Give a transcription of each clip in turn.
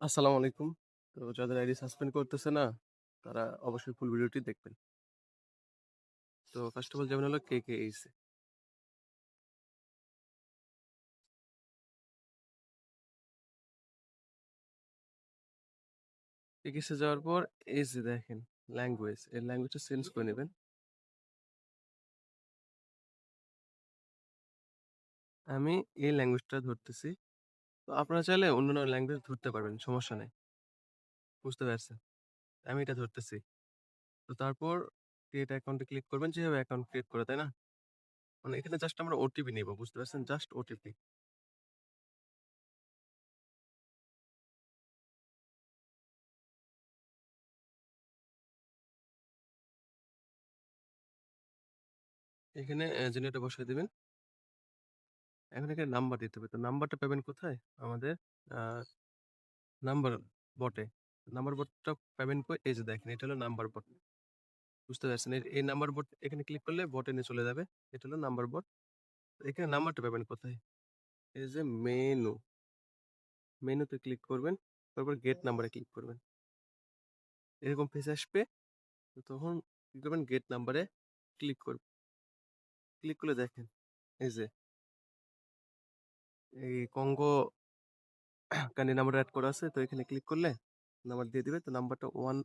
আসসালামু আলাইকুম। তো যাদের আইডি সাসপেন্ড করতেছে না, তারা অবশ্যই ফুল ভিডিওটি দেখবেন। তো ফার্স্ট অফ অল যাবেন হলো KKH এ। KKH এ যাওয়ার পর এই যে দেখেন ল্যাঙ্গুয়েজ, এই ল্যাঙ্গুয়েজটা চেঞ্জ করে নেবেন। আমি এই ল্যাঙ্গুয়েজটা ধরতেছি। তো আপনারা চাইলে অন্যান্য ল্যাঙ্গুয়েজ ধরতে পারবেন, সমস্যা নাই। বুঝতে পারছেন? আমি এটা ধরতেছি। তো তারপর ক্রিয়েট অ্যাকাউন্টে ক্লিক করবেন, যেভাবে অ্যাকাউন্ট ক্রিয়েট করে, তাই না? মানে এখানে জাস্ট আমরা ওটিপি নিব, বুঝতে পারছেন? Just OTP. এখানে জেনারেটর বসায় দিবেন। এখন এখানে নাম্বার দিতে হবে। তো নাম্বারটা পাবেন কোথায়? আমাদের আ নাম্বার বটে। নাম্বার বটটা পাবেন কই? এই যে দেখেন, এটা হলো নাম্বার বট। বুঝতে পারছেন? এই নাম্বার বট এখানে ক্লিক করলে বটে নিয়ে চলে যাবে। এটা হলো নাম্বার বট। এখানে নাম্বারটা পাবেন কোথায়? এই যে মেনু, মেনুতে ক্লিক করবেন। তারপর গেট নাম্বারে ক্লিক করবেন। এরকম পেজ আসবে। তো তখন কি করবেন? গেট নাম্বারে ক্লিক করবেন। ক্লিক করলে দেখেন, এই যে এই কঙ্গো কান্ট্রি নাম্বার এড করা আছে। তো এখানে ক্লিক করলে নাম্বার দিয়ে দিবে। তো নাম্বারটা 1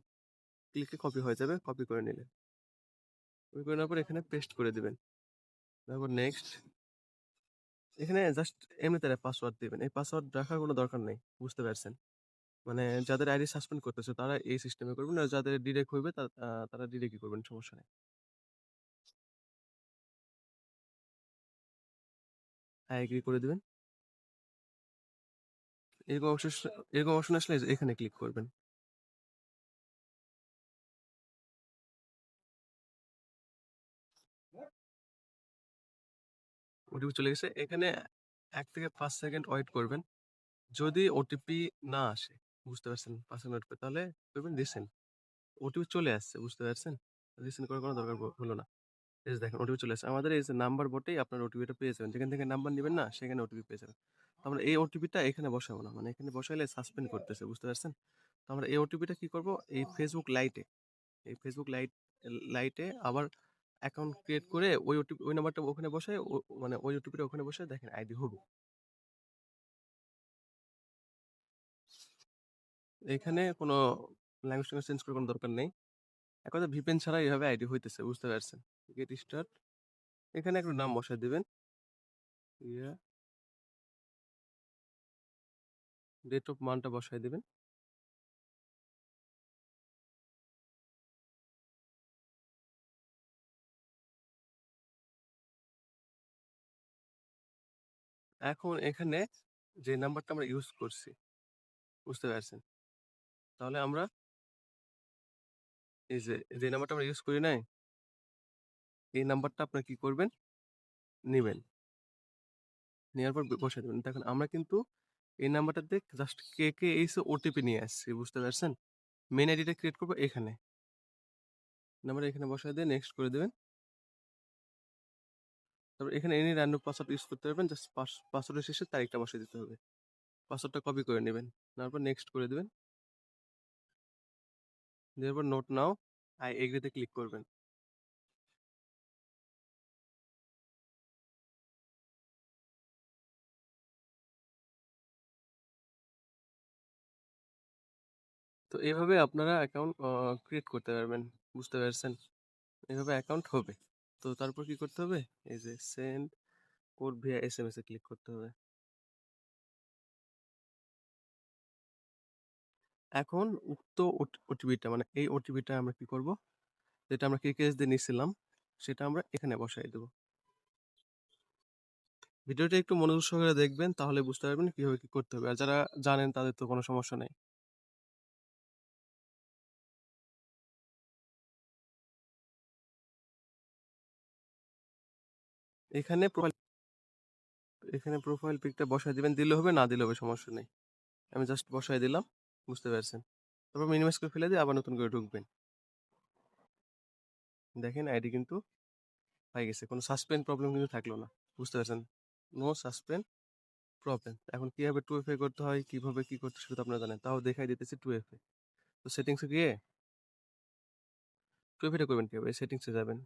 ক্লিকে কপি হয়ে যাবে। কপি করে নিলেন। কপি করে নেওয়ার পর এখানে পেস্ট করে দিবেন। তারপর নেক্সট। এখানে জাস্ট এমনিতে পাসওয়ার্ড দিবেন। এই পাসওয়ার্ড রাখার কোনো দরকার নেই। বুঝতে পারছেন? মানে যাদের আইডি সাসপেন্ড করতেছে তারা এই সিস্টেমে করবেন। আর যাদের ডিরেক্ট হইবে তারা ডিরেক্টই করবেন। সমস্যা নেই। হ্যাঁ, এগ্রি করে দিবেন। এরকম অপশন এরকম অপশন আসলে এই যে এখানে ক্লিক করবেন। ওটিপি চলে গেছে। এখানে ১ থেকে ৫ সেকেন্ড ওয়েট করবেন। যদি ওটিপি না আসে, বুঝতে পারছেন? ৫ সেকেন্ড ওয়েট করে তাহলে করবেন রিসেন্ড। ওটিপি চলে আসছে, বুঝতে পারছেন? রিসেন্ড করার কোনো দরকার হলো না। এই যে দেখেন ওটিপি চলে আসছে। আমাদের এই যে নাম্বার বটেই আপনার ওটিপিটা পেয়ে যাবেন। যেখান থেকে নাম্বার নিবেন না, সেখানে ওটিপি পেয়ে যাবেন। তো আমরা এই ওটিপিটা এখানে বসাবো না। মানে এখানে বসাইলে সাসপেন্ড করতেছে, বুঝতে পারছেন? তো আমরা এই ওটিপিটা কি করব? এই Facebook লাইটে, এই Facebook লাইটে আবার অ্যাকাউন্ট ক্রিয়েট করে ওই ওটিপি ওই নাম্বারটা ওখানে বসায় মানে ওই ওটিপিটা ওখানে বসায় দেখেন আইডি হবে। এখানে কোনো ল্যাঙ্গুয়েজ চেঞ্জ করার কোনো দরকার নেই। এক কথায় VPN ছাড়া এভাবে আইডি হইতেছে, বুঝতে পারছেন? Get start. এখানে একটা নাম বসায় দিবেন। ইয়া ডেট অফ মান্থটা বসায় দিবেন। এখন এখানে যে নাম্বারটা আমরা ইউজ করছি, বুঝতে পারছেন? তাহলে আমরা এই যে নাম্বারটা আমরা ইউজ করি নাই, এই নাম্বারটা আপনারা কি করবেন? নিবেন। নেওয়ার পর বসায় দিবেন। দেখেন আমরা কিন্তু এই নাম্বারটাতে জাস্ট KKH ওটিপি নিয়ে আসছি, বুঝতে পারছেন? মেইন আইডিটা ক্রিয়েট করব এখানে। নাম্বারটা এখানে বসায় দিয়ে নেক্সট করে দিবেন। তারপর এখানে এনি র‍্যান্ডম পাসওয়ার্ড ইউজ করতে পারবেন। জাস্ট পাসওয়ার্ডের শেষে তারিখটা বসিয়ে দিতে হবে। পাসওয়ার্ডটা কপি করে নিবেন। নেওয়ার পর নেক্সট করে দিবেন। দেওয়ার পর নোট নাও, আই এগ্রি তে ক্লিক করবেন। তো এভাবে আপনারা অ্যাকাউন্ট ক্রিয়েট করতে পারবেন। বুঝতে পারছেন? এভাবে অ্যাকাউন্ট হবে। তো তারপর কি করতে হবে? এই যে সেন্ড কোড ভিয়া SMS এ ক্লিক করতে হবে। এখন উক্ত ওটিপিটা মানে এই ওটিপিটা আমরা কি করব? যেটা আমরা KKS দিয়ে নিছিলাম, সেটা আমরা এখানে বসায় দেব। ভিডিওটা একটু মনোযোগ সহকারে দেখবেন, তাহলে বুঝতে পারবেন কিভাবে কি করতে হবে। আর যারা জানেন তাদের তো কোনো সমস্যা নেই। এখানে প্রোফাইল পিকটা বসায় দিবেন। দিলে হবে, না দিলে হবে, সমস্যা নেই। আমি জাস্ট বসায় দিলাম। বুঝতে পারছেন? তারপর মিনিমাইজ করে ফেলে দিয়ে আবার নতুন করে ঢুকবেন। দেখেন আইডি কিন্তু হয়ে গেছে। কোনো সাসপেন্ড প্রবলেম কিন্তু থাকলো না। বুঝতে পারছেন? No suspend. প্রবলেম। এখন কিভাবে 2FA করতে হয়, কিভাবে কি করতে হয় সেটা তো আপনারা জানেন। তাও দেখাই দিতেছি 2FA। তো সেটিংস এ গিয়ে 2FA টা করবেন কিভাবে? সেটিংস এ যাবেন।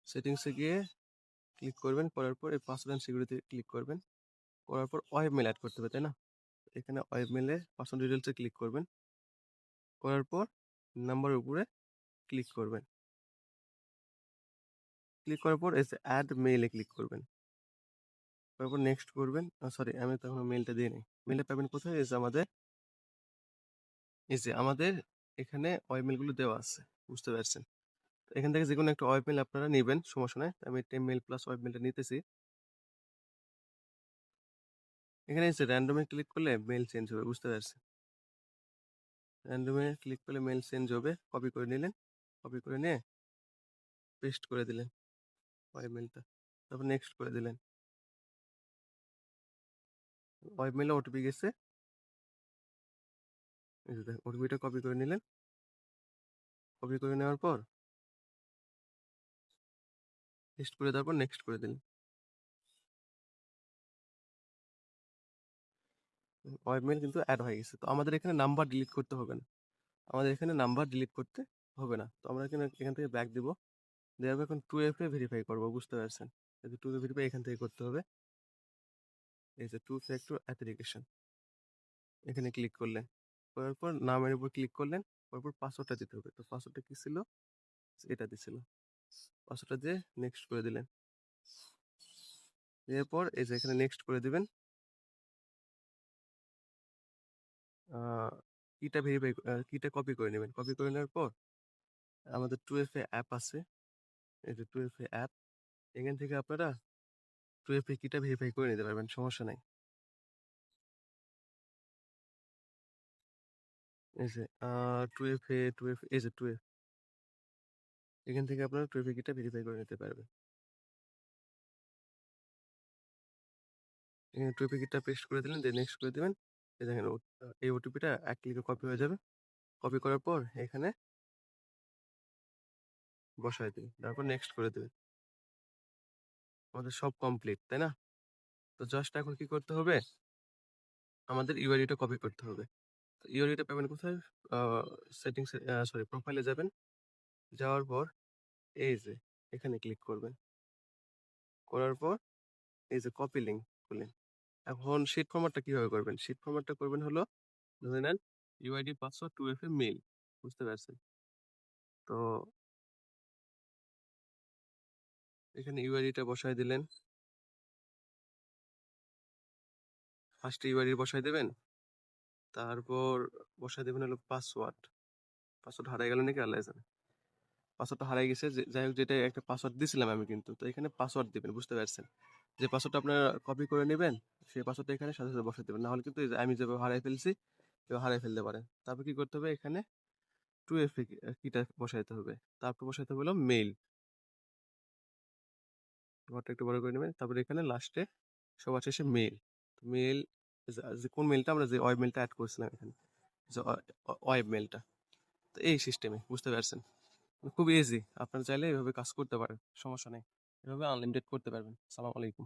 সেটিংস এ গিয়ে ক্লিক করবেন, করার পর এই পাসওয়ার্ড এন্ড সিকিউরিটি ক্লিক করবেন। করার পর ওয়েব মেইল এড করতে হবে, তাই না? এখানে ওয়েব মেইলে পার্সোনাল ডিটেইলস এ ক্লিক করবেন। করার পর নাম্বারের উপরে ক্লিক করবেন। ক্লিক করার পর এই যে এড মেইল এ ক্লিক করবেন। তারপর নেক্সট করবেন। সরি, আমি তো এখনো মেইলটা দিই নাই। মেইলটা পাবেন কোথায়? এই যে আমাদের এখানে ওয়েব মেইলগুলো দেওয়া আছে। বুঝতে পারছেন? তো এখান থেকে যেকোনো একটা ওয়েব মেইল আপনারা নিবেন, সমস্যা নাই। আমি টেমমেইল প্লাস ওয়েব মেইলটা নিতেছি। এখানে এই যে র‍্যান্ডম এ ক্লিক করলে মেইল চেঞ্জ হবে, বুঝতে পারছেন? র‍্যান্ডম এ ক্লিক করলে মেইল চেঞ্জ হবে। কপি করে নিলেন। কপি করে নিয়ে পেস্ট করে দিলেন ওয়েব মেইলটা। তারপর নেক্সট করে দিলেন। ওয়েব মেইলে ওটিপি গেছে। এই যে দেখেন, ওটিপিটা কপি করে নিলেন। কপি করে নেওয়ার পর পেস্ট করে দেওয়ার পর নেক্সট করে দিলেন। ওয়েব মেইল কিন্তু এড হয়ে গেছে। তো আমাদের এখানে নাম্বার ডিলিট করতে হবে না। আমাদের এখানে নাম্বার ডিলিট করতে হবে না। তো আমরা এখান থেকে ব্যাক দিব। দেওয়ার পর এখন 2FA ভেরিফাই করব, বুঝতে পারছেন? এই যে 2FA ভেরিফাই এখান থেকে করতে হবে। এই যে 2 ফ্যাক্টর অ্যাথেন্টিকেশন, এখানে ক্লিক করলেন। করার পর নামের উপর ক্লিক করলেন। তারপর পাসওয়ার্ডটা দিতে হবে। তো পাসওয়ার্ডটা কি ছিল? এটা দিছিল। পাসওয়ার্ডটা দিয়ে নেক্সট করে দিলেন। এরপর এই যে এখানে নেক্সট করে দিবেন। কিটা ভেরিফাই, কিটা কপি করে নেবেন। কপি করে নেওয়ার পর আমাদের 2FA অ্যাপ আছে। এই যে 2FA অ্যাপ, এখান থেকে আপনারা 2FA কিটা ভেরিফাই করে নিতে পারবেন, সমস্যা নাই। এই যে 2FA এই যে 2FA, এখান থেকে আপনারা 2FA কিটা ভেরিফাই করে নিতে পারবেন। এখানে 2FA কিটা পেস্ট করে দিলেন, দিয়ে নেক্সট করে দিবেন। এই দেখেন এই ওটিপিটা এক ক্লিকে কপি হয়ে যাবে। কপি করার পর এখানে বসায় দিবেন। তারপর নেক্সট করে দিবেন। আমাদের সব কমপ্লিট, তাই না? তো জাস্ট এখন কি করতে হবে? আমাদের ইউআইডিটা কপি করতে হবে। তো ইউআইডিটা পাবেন কোথায়? আ সেটিংস এ সরি, প্রোফাইলে যাবেন। যাওয়ার পর এই যে এখানে ক্লিক করবেন। করার পর এই যে কপি লিংক করলেন। এখন শিট ফরম্যাটটা কিভাবে করবেন? শিট ফরম্যাটটা করবেন হলো, ধরে নেন ইউআইডি পাসওয়ার্ড 2FA মেইল। বুঝতে পারছেন? তো এখানে ইউআইডিটা বসায় দিলেন। ফার্স্টে ইউআইডি বসায় দিবেন। তারপর বসায় দিবেন হলো পাসওয়ার্ড। পাসওয়ার্ড হারায় গেল নাকি আল্লাহ জানে। পাসওয়ার্ডটা হারায় গেছে, যাই হোক, যেটা একটা পাসওয়ার্ড দিছিলাম আমি কিন্তু। তো এখানে পাসওয়ার্ড দিবেন, বুঝতে পারছেন? যে পাসওয়ার্ডটা আপনারা কপি করে নেবেন, সেই পাসওয়ার্ডটা এখানে সাথে, সাথে বসায় দিবেন। না হলে কিন্তু এই যে আমি যেভাবে হারায় ফেলছি, এভাবে হারায় ফেলতে পারেন। তারপর কি করতে হবে? এখানে 2FA কিটা বসাইতে হবে। তারপর বসাইতে হবে হলো মেইল। ঘরটা একটু বড় করে নেবেন। তারপর এখানে লাস্টে সবার শেষে মেইল। মেইল যে কোন মেইলটা আমরা যে ওয়েব মেইলটা এড করেছিলাম এখানে। যে ওয়েব মেইলটা। তো এই সিস্টেমে, বুঝতে পারছেন? খুব ইজি। আপনারা চাইলে এভাবে কাজ করতে পারেন। সমস্যা নেই। এভাবে আনলিমিটেড করতে পারবেন। সালাম আলাইকুম।